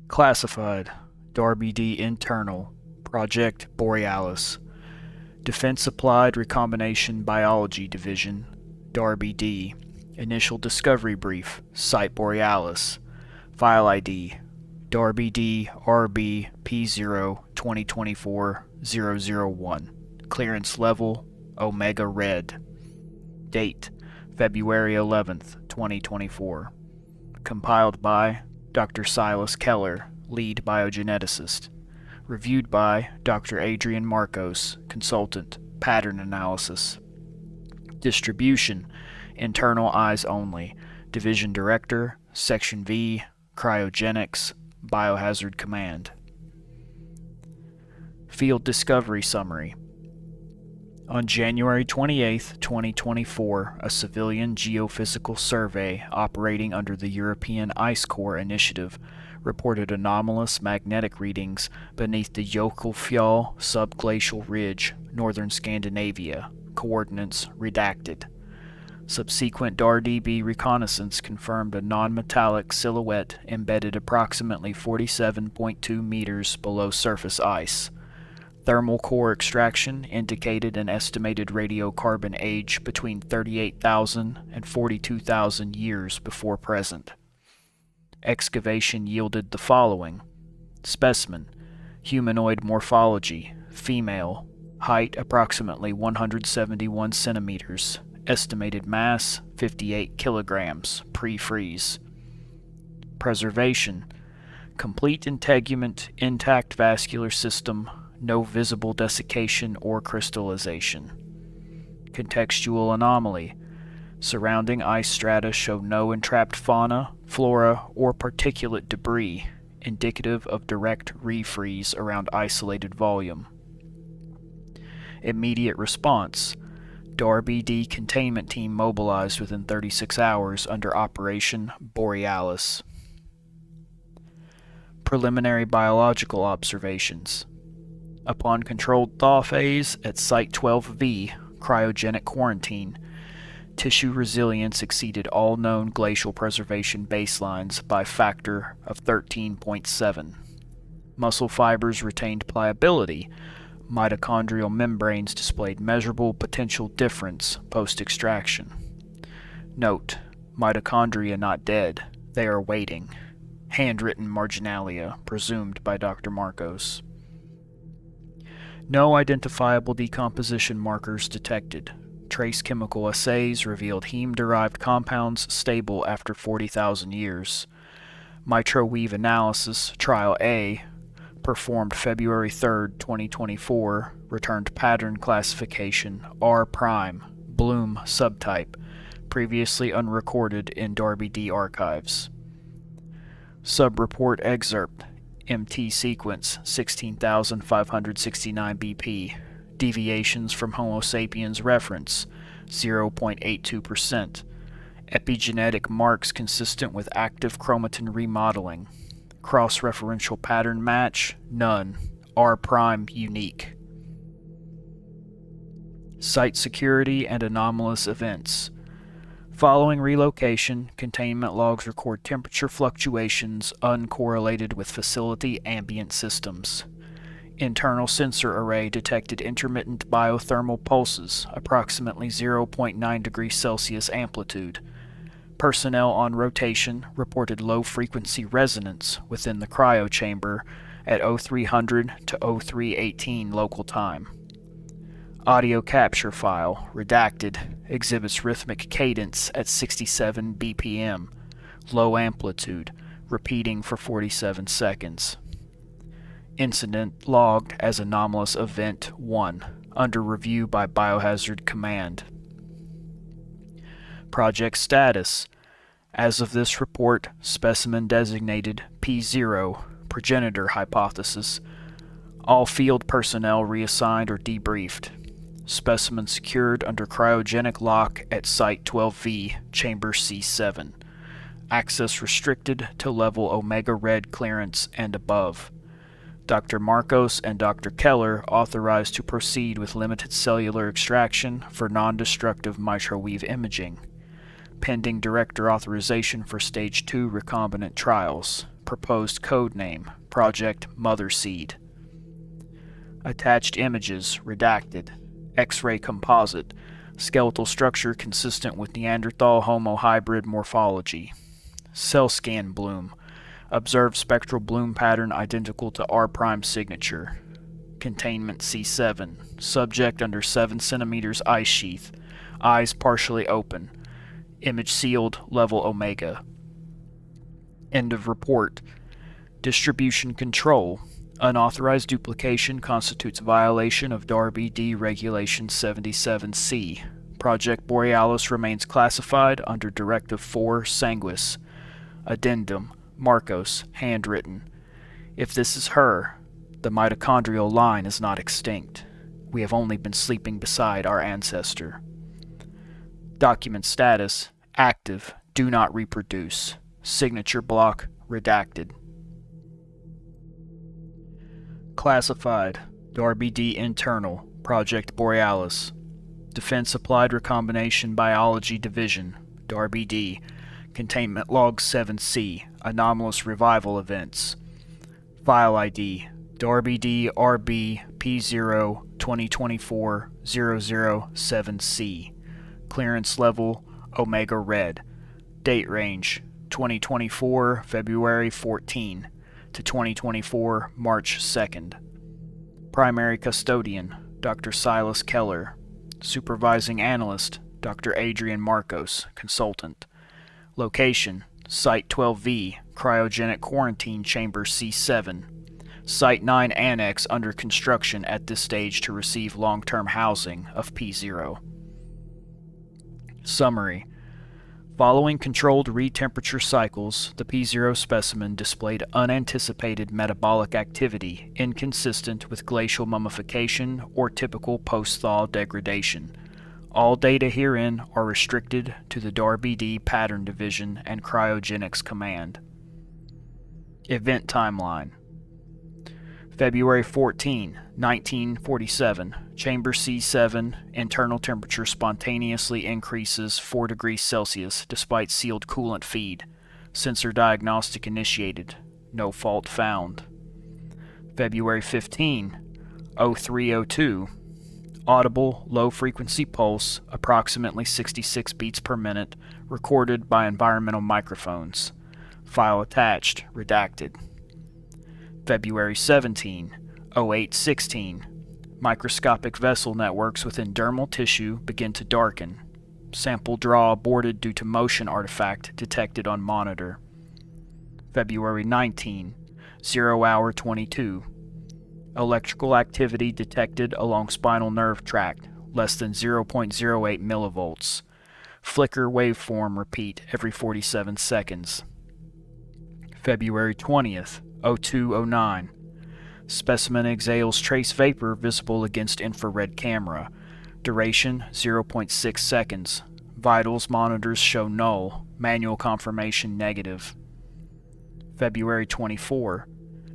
Classified: DARBD Internal, Project Borealis. Defense Applied Recombination Biology Division, DARBD. Initial Discovery Brief, Site Borealis. File ID: DARBD RB P0 2024 001. Clearance Level: Omega Red. Date: February 11th, 2024. Compiled by Dr. Silas Keller, Lead Biogeneticist. Reviewed by Dr. Adrian Marcos, Consultant, Pattern Analysis. Distribution: Internal Eyes Only. Division Director, Section V, Cryogenics, Biohazard Command. Field Discovery Summary. On January 28, 2024, a civilian geophysical survey operating under the European Ice Core Initiative reported anomalous magnetic readings beneath the Jökulfjall subglacial ridge, northern Scandinavia. Coordinates redacted. Subsequent DARBD reconnaissance confirmed a non-metallic silhouette embedded approximately 47.2 meters below surface ice. Thermal core extraction indicated an estimated radiocarbon age between 38,000 and 42,000 years before present. Excavation yielded the following: specimen, humanoid morphology, female, height approximately 171 centimeters, estimated mass 58 kilograms, pre-freeze. Preservation: complete integument, intact vascular system, no visible desiccation or crystallization. Contextual anomaly: surrounding ice strata show no entrapped fauna, flora, or particulate debris, indicative of direct refreeze around isolated volume. Immediate response: DARBD containment team mobilized within 36 hours under Operation Borealis. Preliminary biological observations. Upon controlled thaw phase at Site 12V, cryogenic quarantine, tissue resilience exceeded all known glacial preservation baselines by factor of 13.7. Muscle fibers retained pliability. Mitochondrial membranes displayed measurable potential difference post-extraction. Note: mitochondria not dead, they are waiting. Handwritten marginalia, presumed by Dr. Marcos. No identifiable decomposition markers detected. Trace chemical assays revealed heme-derived compounds stable after 40,000 years. Microweave analysis, Trial A, performed February 3, 2024, returned pattern classification R', Bloom subtype, previously unrecorded in DARBD archives. Subreport excerpt: MT sequence 16,569 BP. Deviations from Homo sapiens reference 0.82%. Epigenetic marks consistent with active chromatin remodeling. Cross-referential pattern match none. R' unique. Site security and anomalous events. Following relocation, containment logs record temperature fluctuations uncorrelated with facility ambient systems. Internal sensor array detected intermittent biothermal pulses, approximately 0.9 degrees Celsius amplitude. Personnel on rotation reported low-frequency resonance within the cryochamber at 0300 to 0318 local time. Audio capture file, redacted, exhibits rhythmic cadence at 67 BPM, low amplitude, repeating for 47 seconds. Incident logged as anomalous event 1, under review by Biohazard Command. Project status: as of this report, specimen designated P0, Progenitor Hypothesis. All field personnel reassigned or debriefed. Specimen secured under cryogenic lock at Site 12V, Chamber C7. Access restricted to level Omega Red clearance and above. Dr. Marcos and Dr. Keller authorized to proceed with limited cellular extraction for non-destructive microweave imaging. Pending director authorization for Stage 2 recombinant trials. proposed code name, Project Mother Seed. Attached images, redacted. X-ray composite, skeletal structure consistent with Neanderthal-Homo hybrid morphology. Cell scan bloom, observed spectral bloom pattern identical to R' signature. Containment C7, subject under 7 cm ice sheath, eyes partially open. Image sealed, level omega. End of report. Distribution control. Unauthorized duplication constitutes violation of DARBD Regulation 77C. Project Borealis remains classified under Directive 4 Sanguis. Addendum. Marcos, handwritten. If this is her, the mitochondrial line is not extinct. We have only been sleeping beside our ancestor. Document status, active, do not reproduce. Signature block, redacted. Classified, DARBD Internal, Project Borealis. Defense Applied Recombination Biology Division, DARBD. Containment Log 7C, Anomalous Revival Events. File ID, DARBD RB P0 2024 007C. Clearance Level, Omega Red. Date Range, 2024 February 14 to 2024 March 2nd. Primary Custodian, Dr. Silas Keller. Supervising Analyst, Dr. Adrian Marcos, Consultant. Location, Site 12V, Cryogenic Quarantine Chamber C7. Site 9 Annex under construction at this stage to receive long-term housing of P0. Summary. Following controlled retemperature cycles, the P0 specimen displayed unanticipated metabolic activity inconsistent with glacial mummification or typical post-thaw degradation. All data herein are restricted to the DARBD Pattern Division and Cryogenics Command. Event Timeline. February 14, 1947, Chamber C7, internal temperature spontaneously increases 4 degrees Celsius despite sealed coolant feed. Sensor diagnostic initiated. No fault found. February 15, 0302, audible low-frequency pulse, approximately 66 beats per minute, recorded by environmental microphones. File attached, redacted. February 17, 0816, microscopic vessel networks within dermal tissue begin to darken. Sample draw aborted due to motion artifact detected on monitor. February 19, 0 hour 22, electrical activity detected along spinal nerve tract, less than 0.08 millivolts. Flicker waveform repeat every 47 seconds. February 20th, 0209. Specimen exhales trace vapor visible against infrared camera. Duration 0.6 seconds. Vitals monitors show null. Manual confirmation negative. February 24,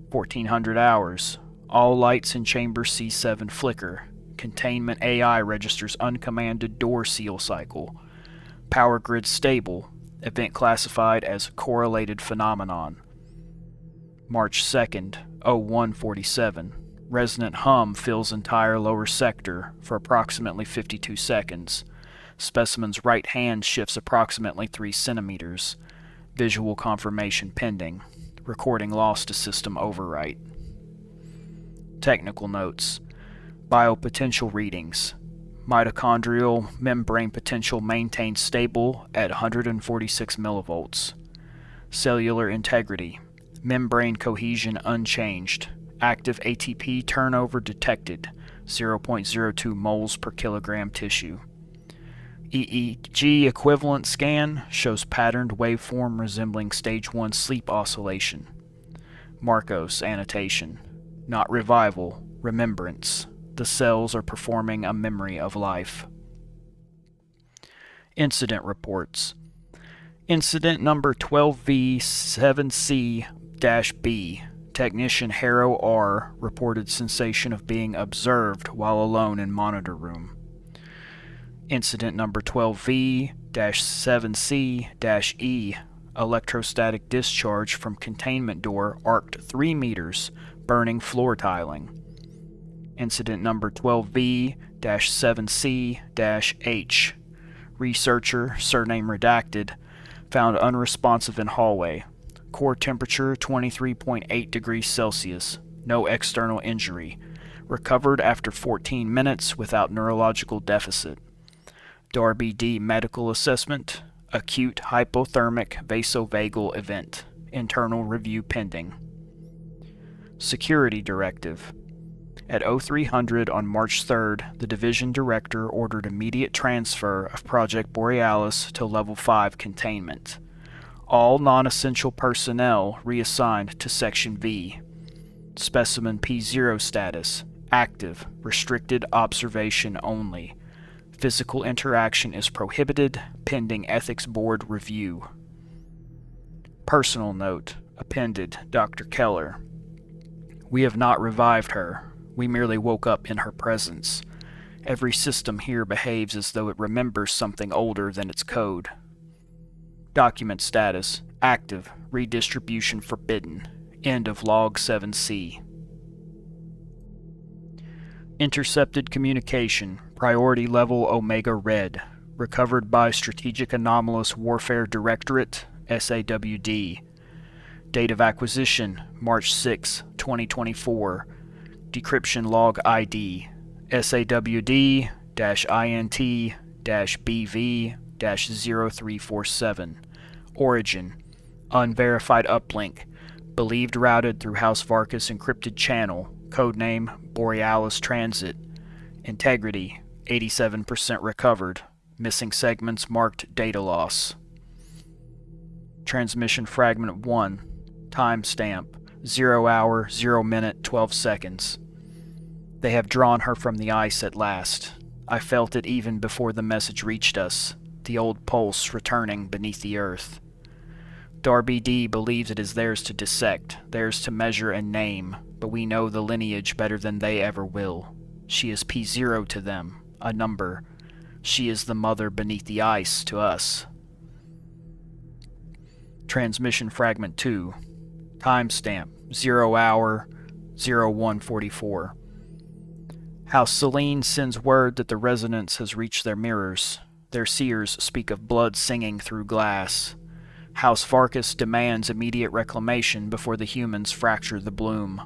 1400 hours. All lights in chamber C7 flicker. Containment AI registers uncommanded door seal cycle. Power grid stable. Event classified as correlated phenomenon. March 2nd, 0147. Resonant hum fills entire lower sector for approximately 52 seconds. Specimen's right hand shifts approximately 3 centimeters. Visual confirmation pending. Recording lost to system overwrite. Technical notes. Biopotential readings. Mitochondrial membrane potential maintained stable at 146 millivolts. Cellular integrity. Membrane cohesion unchanged. Active ATP turnover detected, 0.02 moles per kilogram tissue. EEG equivalent scan shows patterned waveform resembling stage 1 sleep oscillation. Marcos annotation. Not revival, remembrance. The cells are performing a memory of life. Incident reports. Incident number 12V7C-B. Technician Harrow R. reported sensation of being observed while alone in monitor room. Incident number 12V-7C-E. Electrostatic discharge from containment door arced 3 meters, burning floor tiling. Incident number 12V-7C-H. Researcher, surname redacted, found unresponsive in hallway. Core temperature 23.8 degrees Celsius. No external injury. Recovered after 14 minutes without neurological deficit. DARBD medical assessment. Acute hypothermic vasovagal event. Internal review pending. Security directive. At 0300 on March 3rd, the division director ordered immediate transfer of Project Borealis to Level 5 containment. All non-essential personnel reassigned to Section V. Specimen P0 status. Active. Restricted observation only. Physical interaction is prohibited, pending Ethics Board review. Personal note. Appended, Dr. Keller. We have not revived her. We merely woke up in her presence. Every system here behaves as though it remembers something older than its code. Document status. Active. Redistribution forbidden. End of Log 7C. Intercepted communication. Priority level Omega Red. Recovered by Strategic Anomalous Warfare Directorate, SAWD. Date of acquisition, March 6, 2024. Decryption log ID, SAWD-INT-BV-0347. Origin, unverified uplink, believed routed through House Varkas encrypted channel, codename Borealis Transit. Integrity, 87% recovered. Missing segments marked data loss. Transmission fragment 1. Timestamp, 0 hour, 0 minute, 12 seconds. They have drawn her from the ice at last. I felt it even before the message reached us, the old pulse returning beneath the earth. DARBD believes it is theirs to dissect, theirs to measure and name, but we know the lineage better than they ever will. She is P0 to them, a number. She is the mother beneath the ice to us. Transmission fragment 2. Timestamp, 0 hour, 0144. House Celine sends word that the resonance has reached their mirrors. Their seers speak of blood singing through glass. House Varkas demands immediate reclamation before the humans fracture the bloom.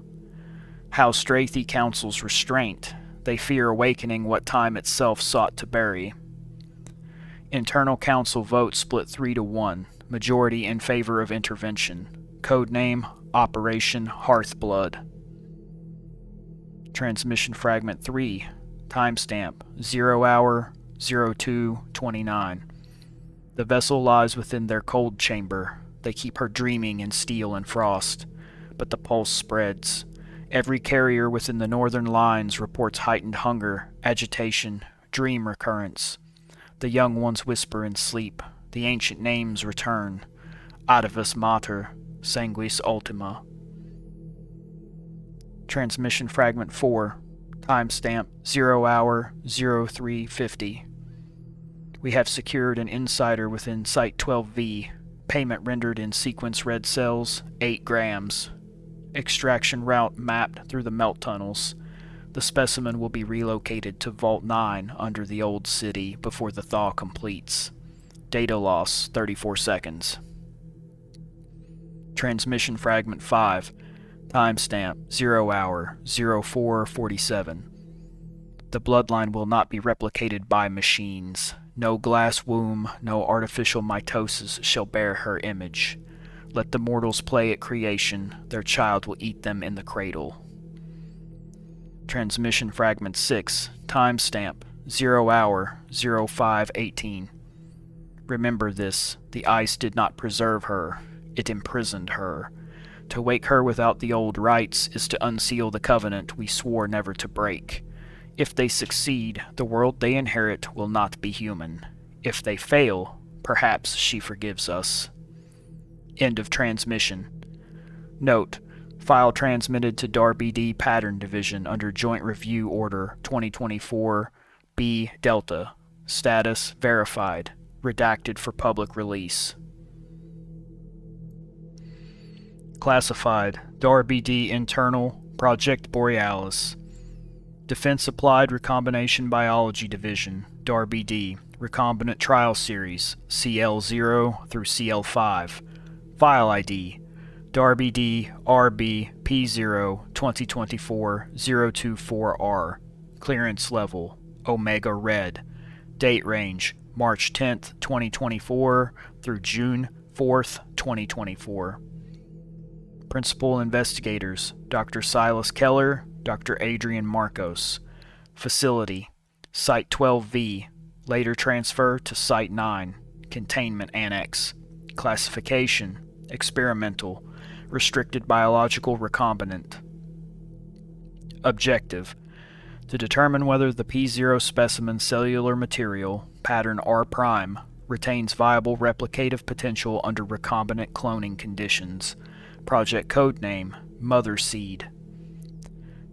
House Strathi counsels restraint. They fear awakening what time itself sought to bury. Internal council vote split 3-1, majority in favor of intervention. Codename Operation Hearthblood. Transmission fragment 3. Timestamp 0 hour 0229. The vessel lies within their cold chamber. They keep her dreaming in steel and frost. But the pulse spreads. Every carrier within the northern lines reports heightened hunger, agitation, dream recurrence. The young ones whisper in sleep. The ancient names return. Adivus Mater, Sanguis Ultima. Transmission fragment 4. Timestamp 0 hour 0350. We have secured an insider within Site 12V. Payment rendered in sequence red cells, 8 grams. Extraction route mapped through the melt tunnels. The specimen will be relocated to Vault 9 under the old city before the thaw completes. Data loss 34 seconds. Transmission fragment 5. Timestamp 0 hour 0447. The bloodline will not be replicated by machines. No glass womb, no artificial mitosis shall bear her image. Let the mortals play at creation, their child will eat them in the cradle. Transmission fragment 6, timestamp 0 hour 0518. Remember this, the ice did not preserve her, it imprisoned her. To wake her without the old rites is to unseal the covenant we swore never to break. If they succeed, the world they inherit will not be human. If they fail, perhaps she forgives us. End of transmission. Note, file transmitted to DARBD Pattern Division under Joint Review Order 2024 B Delta. Status verified. Redacted for public release. Classified DARBD Internal Project Borealis. Defense Applied Recombination Biology Division DARBD Recombinant Trial Series CL0 through CL5. File ID DARBD RB P0 2024-024R. Clearance Level Omega Red. Date Range March 10th, 2024 through June 4th, 2024. Principal Investigators Dr. Silas Keller, Dr. Adrian Marcos. Facility Site 12V, later transfer to Site 9, Containment Annex. Classification Experimental, Restricted Biological Recombinant. Objective: to determine whether the P0 specimen cellular material, pattern R', retains viable replicative potential under recombinant cloning conditions. Project Codename Mother Seed.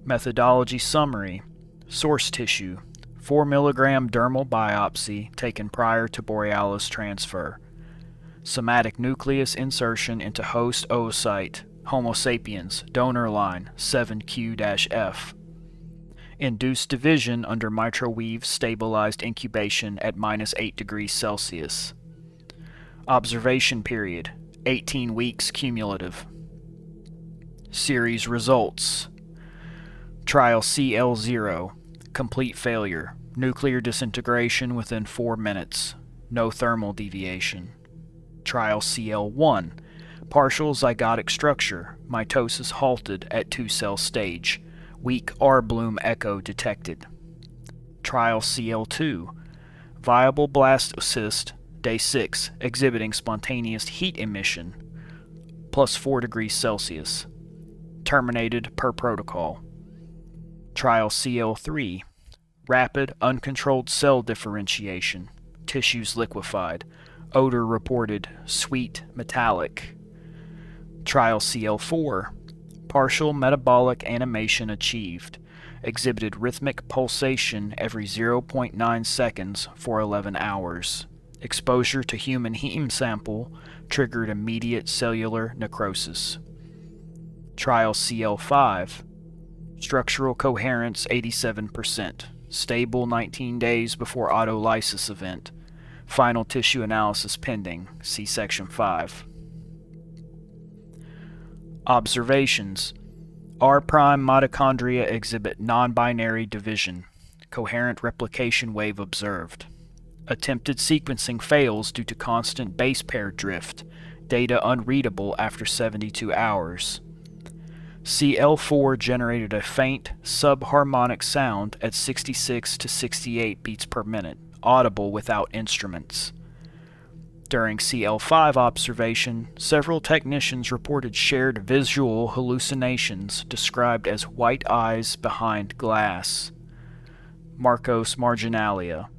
Methodology Summary. Source Tissue 4 mg dermal biopsy taken prior to Borealis transfer. Somatic nucleus insertion into host oocyte, Homo sapiens, donor line 7Q-F. Induced division under microwave stabilized incubation at -8 degrees Celsius. Observation period 18 weeks cumulative. Series results. Trial CL0, complete failure, nuclear disintegration within 4 minutes, no thermal deviation. Trial CL1, partial zygotic structure, mitosis halted at 2-cell stage, weak R-bloom echo detected. Trial CL2, viable blastocyst, day 6, exhibiting spontaneous heat emission, +4 degrees Celsius. Terminated per protocol. Trial CL3, rapid, uncontrolled cell differentiation, tissues liquefied, odor reported, sweet, metallic. Trial CL4, partial metabolic animation achieved, exhibited rhythmic pulsation every 0.9 seconds for 11 hours. Exposure to human heme sample triggered immediate cellular necrosis. Trial CL5, structural coherence 87%, stable 19 days before autolysis event, final tissue analysis pending, see Section 5. Observations: R' mitochondria exhibit non-binary division, coherent replication wave observed. Attempted sequencing fails due to constant base pair drift, data unreadable after 72 hours. CL4 generated a faint, subharmonic sound at 66 to 68 beats per minute, audible without instruments. During CL5 observation, several technicians reported shared visual hallucinations described as white eyes behind glass. Marcos marginalia.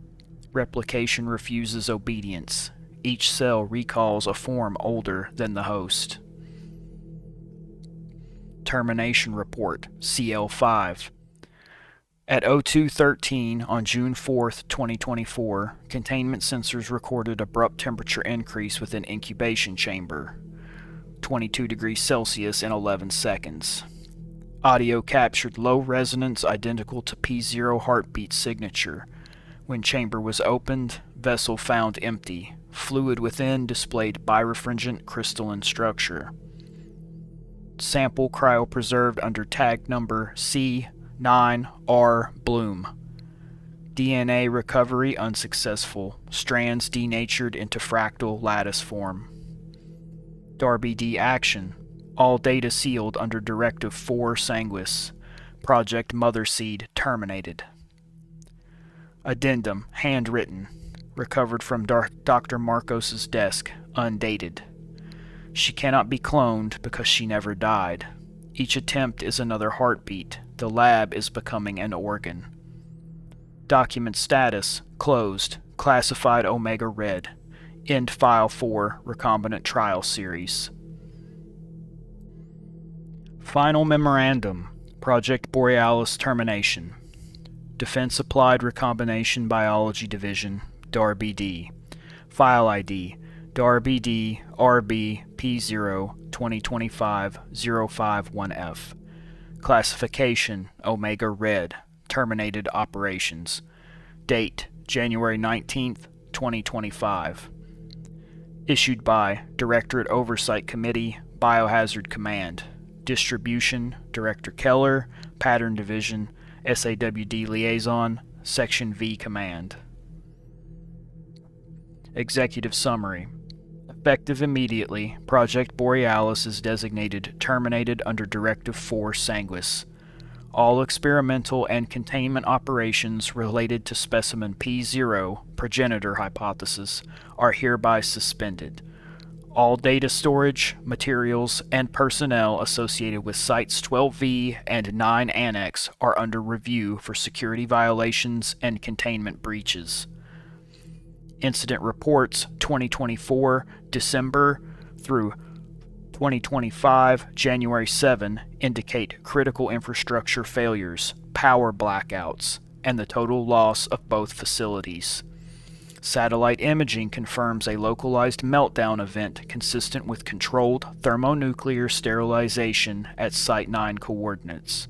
Replication refuses obedience. Each cell recalls a form older than the host. Termination Report, CL5. At 02:13 on June 4, 2024, containment sensors recorded abrupt temperature increase within incubation chamber, 22 degrees Celsius in 11 seconds. Audio captured low resonance identical to P0 heartbeat signature. When chamber was opened, vessel found empty. Fluid within displayed birefringent crystalline structure. Sample cryopreserved under tag number C9R Bloom. DNA recovery unsuccessful. Strands denatured into fractal lattice form. DARBD action. All data sealed under Directive 4 Sanguis. Project Mother Seed terminated. Addendum, handwritten. Recovered from Dr. Marcos's desk, undated. She cannot be cloned because she never died. Each attempt is another heartbeat. The lab is becoming an organ. Document status, closed, classified Omega Red. End file for recombinant trial series. Final memorandum, Project Borealis termination. Defense Applied Recombination Biology Division, DARBD. File ID, DARBD RB P0 2025-051F. Classification Omega Red. Terminated operations. Date January 19, 2025. Issued by Directorate Oversight Committee, Biohazard Command. Distribution Director Keller, Pattern Division, SAWD Liaison, Section V Command. Executive Summary. Effective immediately, Project Borealis is designated terminated under Directive 4 Sanguis. All experimental and containment operations related to specimen P0, Progenitor Hypothesis, are hereby suspended. All data storage, materials, and personnel associated with Sites 12V and 9 Annex are under review for security violations and containment breaches. Incident reports 2024 December through 2025 January 7 indicate critical infrastructure failures, power blackouts, and the total loss of both facilities. Satellite imaging confirms a localized meltdown event consistent with controlled thermonuclear sterilization at Site 9 coordinates.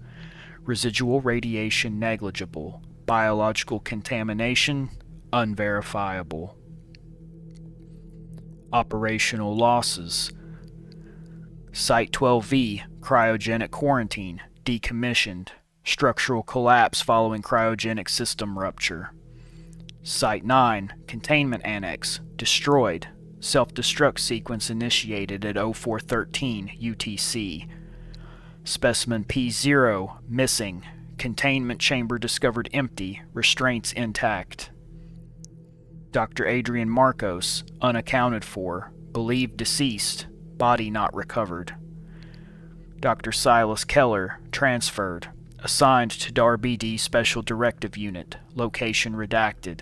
Residual radiation negligible. Biological contamination unverifiable. Operational losses. Site 12V, cryogenic quarantine, decommissioned. Structural collapse following cryogenic system rupture. Site 9, containment annex, destroyed. Self-destruct sequence initiated at 0413 UTC. Specimen P0, missing. Containment chamber discovered empty, restraints intact. Dr. Adrian Marcos, unaccounted for, believed deceased, body not recovered. Dr. Silas Keller, transferred, assigned to DARBD Special Directive Unit, location redacted.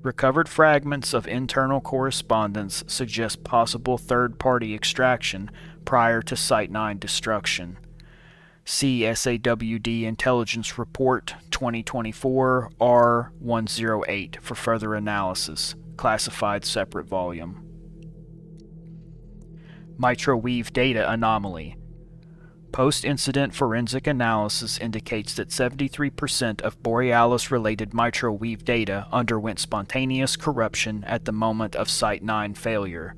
Recovered fragments of internal correspondence suggest possible third-party extraction prior to Site 9 destruction. See SAWD Intelligence Report 2024 R108 for further analysis, classified separate volume. Microwave data anomaly. Post-incident forensic analysis indicates that 73% of Borealis-related microwave data underwent spontaneous corruption at the moment of Site 9 failure.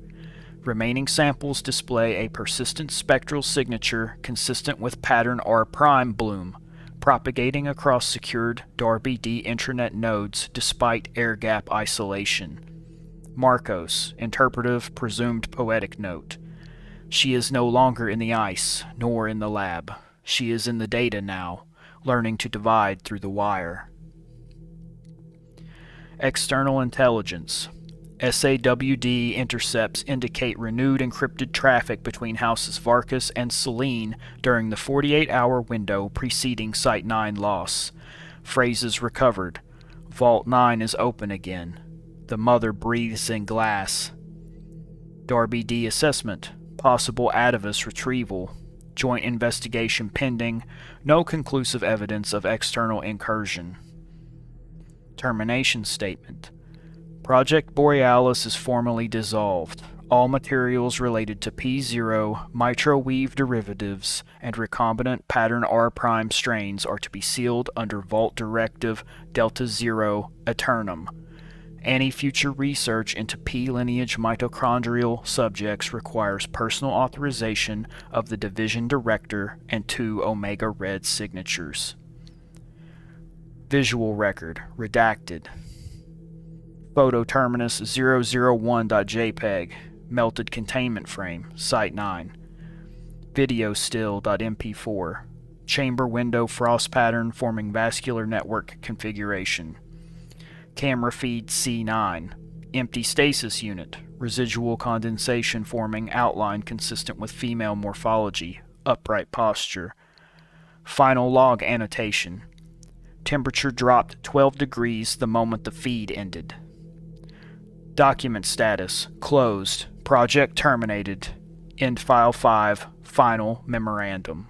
Remaining samples display a persistent spectral signature consistent with pattern R' bloom, propagating across secured DARBD intranet nodes despite air-gap isolation. Marcos, interpretive presumed poetic note. She is no longer in the ice, nor in the lab. She is in the data now, learning to divide through the wire. External intelligence. SAWD intercepts indicate renewed encrypted traffic between houses Varkas and Selene during the 48-hour window preceding Site 9 loss. Phrases recovered. Vault 9 is open again. The mother breathes in glass. DARBD assessment. Possible atavis retrieval. Joint investigation pending. No conclusive evidence of external incursion. Termination statement. Project Borealis is formally dissolved. All materials related to P0, microwave derivatives, and recombinant pattern R' strains are to be sealed under Vault Directive Delta Zero Aeternum. Any future research into P-lineage mitochondrial subjects requires personal authorization of the Division Director and 2 Omega Red signatures. Visual record redacted. Photo terminus 001.jpg, melted containment frame, Site 9. Video still.mp4, chamber window frost pattern forming vascular network configuration. Camera feed C9, empty stasis unit, residual condensation forming outline consistent with female morphology, upright posture. Final log annotation. Temperature dropped 12 degrees the moment the feed ended. Document status, closed, project terminated, end file 5, final memorandum.